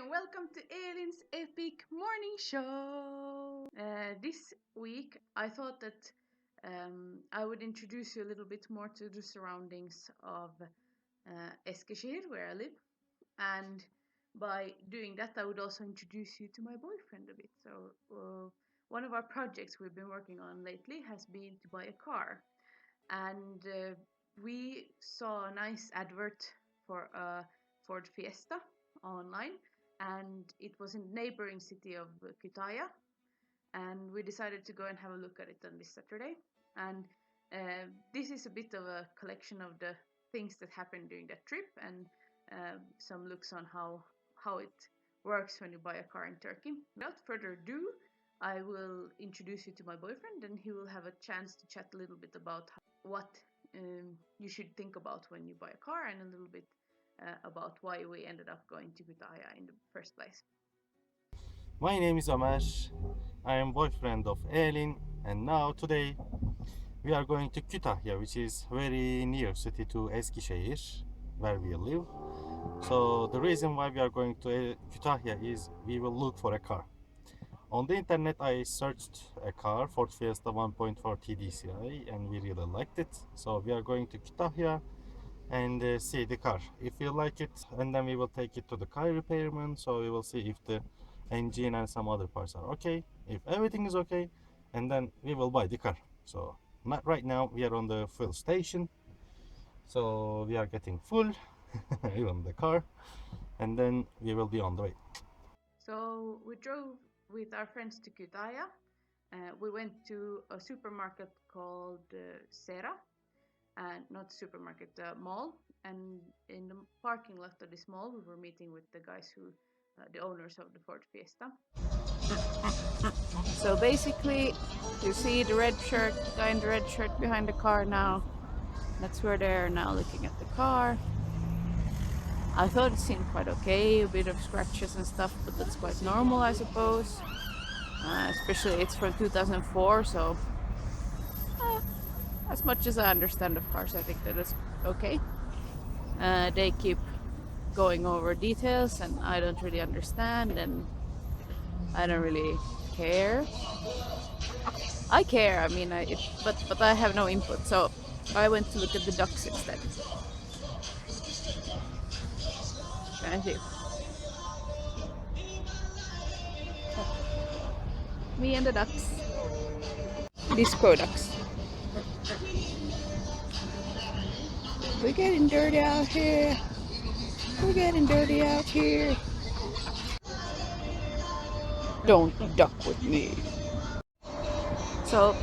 and welcome to Eelin's epic morning show. This week I thought that I would introduce you a little bit more to the surroundings of Eskişehir, where I live, and by doing that I would also introduce you to my boyfriend a bit. So one of our projects we've been working on lately has been to buy a car, and we saw a nice advert for a Ford Fiesta online, and it was in the neighboring city of Kütahya, and we decided to go and have a look at it on this Saturday. And this is a bit of a collection of the things that happened during that trip, and some looks on how it works when you buy a car in Turkey. Without further ado, I will introduce you to my boyfriend, and he will have a chance to chat a little bit about what you should think about when you buy a car, and a little bit about why we ended up going to Kütahya in the first place. My name is Ömer. I am boyfriend of Eelin, and now today we are going to Kütahya, which is very near city to Eskişehir, where we live. So the reason why we are going to Kütahya is we will look for a car. On the internet I searched a car, Ford Fiesta 1.4 TDCi, and we really liked it. So we are going to Kütahya and see the car. If we like it, and then we will take it to the car repairman, so we will see if the engine and some other parts are okay. If everything is okay, and then we will buy the car. So not right now, we are on the fuel station, so we are getting full even the car, and then we will be on the way. So we drove with our friends to Kütahya. We went to a supermarket called Sera, and not supermarket, mall. And in the parking lot of this mall, we were meeting with the guys who, the owners of the Ford Fiesta. So basically, you see the red shirt, guy in the red shirt behind the car now. That's where they're now looking at the car. I thought it seemed quite okay, a bit of scratches and stuff, but that's quite normal, I suppose. Especially it's from 2004, so as much as I understand of cars, I think that it's okay. They keep going over details, and I don't really understand, and I don't really care. I care, I mean, but I have no input, so I went to look at the ducks instead. Can I see? Me and the ducks. Disco ducks. We're getting dirty out here. We're getting dirty out here. Don't duck with me. So,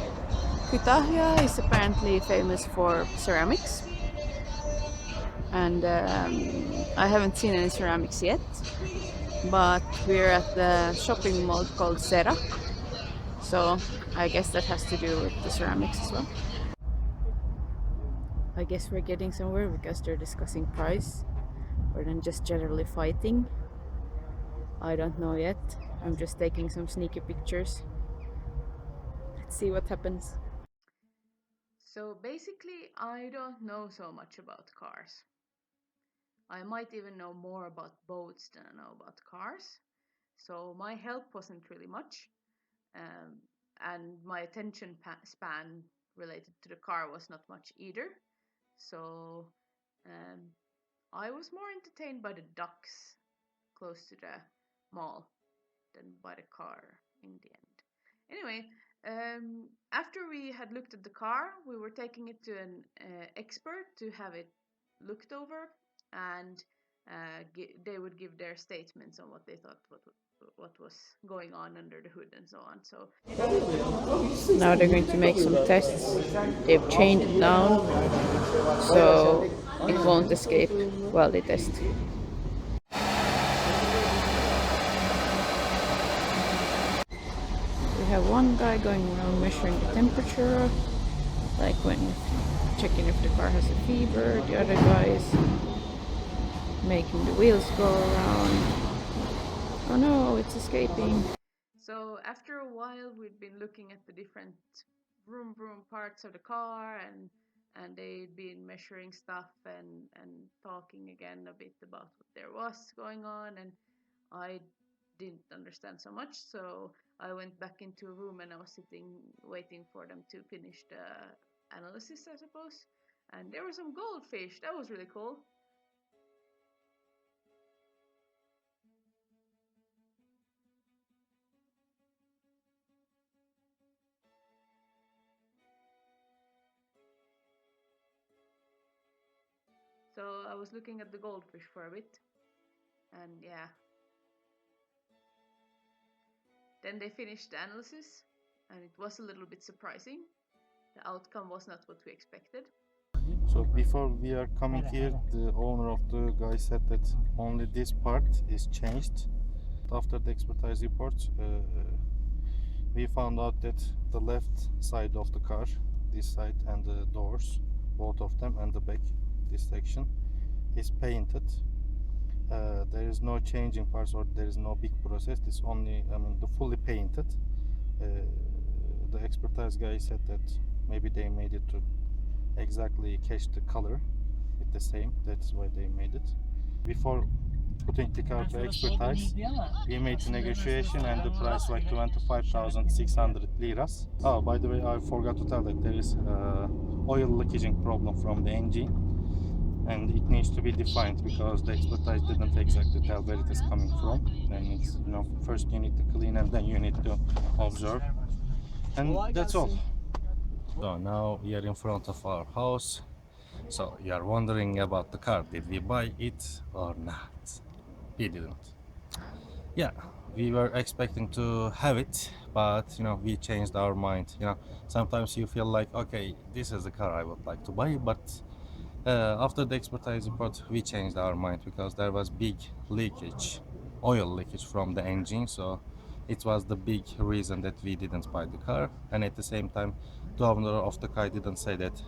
Kütahya is apparently famous for ceramics. And I haven't seen any ceramics yet. But we're at the shopping mall called Sera. So, I guess that has to do with the ceramics as well. I guess we're getting somewhere because they're discussing price rather than just generally fighting. I don't know yet. I'm just taking some sneaky pictures. Let's see what happens. So basically, I don't know so much about cars. I might even know more about boats than I know about cars. So my help wasn't really much, and my attention span related to the car was not much either. So I was more entertained by the ducks close to the mall than by the car in the end. Anyway, after we had looked at the car, we were taking it to an expert to have it looked over, and they would give their statements on what they thought what was going on under the hood and so on. So Now they're going to make some tests. They've chained it down so it won't escape while they test. We have one guy going around measuring the temperature, like when checking if the car has a fever. The other guy is making the wheels go around. Oh no, it's escaping. So after a while, we'd been looking at the different vroom parts of the car, and they'd been measuring stuff and talking again a bit about what there was going on. And I didn't understand so much, so I went back into a room and I was sitting waiting for them to finish the analysis, I suppose. And there were some goldfish. That was really cool. So I was looking at the goldfish for a bit, and yeah. Then they finished the analysis, and it was a little bit surprising. The outcome was not what we expected. So before we are coming here, the owner of the guy said that only this part is changed. After the expertise report, we found out that the left side of the car, this side, and the doors, both of them, and the back, this section, is painted. There is no changing parts, or there is no big process. It's only, the fully painted. The expertise guy said that maybe they made it to exactly catch the color with the same. That's why they made it. Before putting the car to expertise, we made the negotiation and the price like 25,600 liras. Oh, by the way, I forgot to tell that there is oil leakaging problem from the engine, and it needs to be defined because the expertise didn't exactly tell where it is coming from. And it's, first you need to clean and then you need to observe. And that's all. So now we are in front of our house. So you are wondering about the car. Did we buy it or not? We didn't. Yeah, we were expecting to have it, but we changed our mind. Sometimes you feel like, okay, this is the car I would like to buy, but after the expertise report, we changed our mind because there was big leakage, oil leakage from the engine. So it was the big reason that we didn't buy the car. And at the same time, the owner of the car didn't say that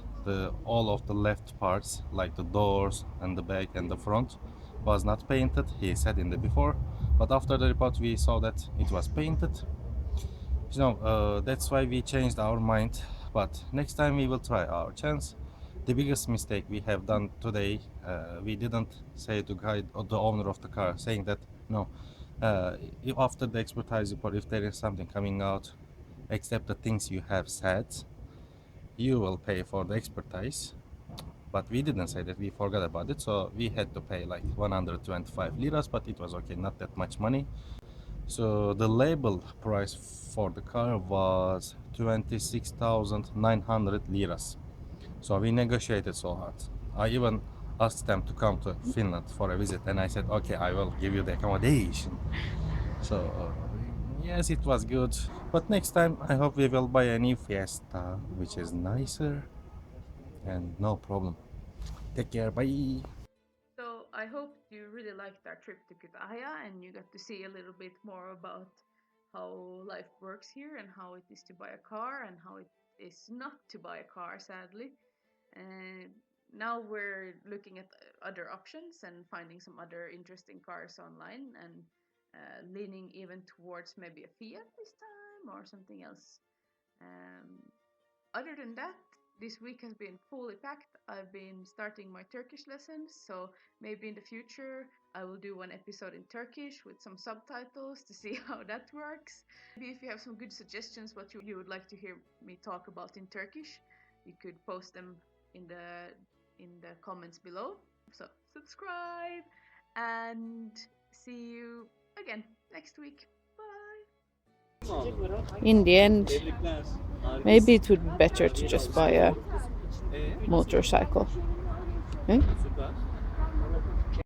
all of the left parts, like the doors and the back and the front, was not painted. He said in the before, but after the report we saw that it was painted. That's why we changed our mind. But next time we will try our chance. The biggest mistake we have done today, we didn't say to guide or the owner of the car, saying that no, if after the expertise report, if there is something coming out, except the things you have said, you will pay for the expertise. But we didn't say that, we forgot about it, so we had to pay like 125 liras, but it was okay, not that much money. So the label price for the car was 26,900 liras. So we negotiated so hard. I even asked them to come to Finland for a visit, and I said, okay, I will give you the accommodation. So yes, it was good. But next time I hope we will buy a new Fiesta, which is nicer, and no problem. Take care, bye. So I hope you really liked our trip to Kütahya and you got to see a little bit more about how life works here and how it is to buy a car and how it is not to buy a car, sadly. And now we're looking at other options and finding some other interesting cars online and leaning even towards maybe a Fiat this time or something else. Other than that, this week has been fully packed. I've been starting my Turkish lessons, so maybe in the future I will do one episode in Turkish with some subtitles to see how that works. Maybe if you have some good suggestions what you would like to hear me talk about in Turkish, you could post them in the comments below. So subscribe and see you again next week. Bye. In the end, maybe it would be better to just buy a motorcycle. Eh?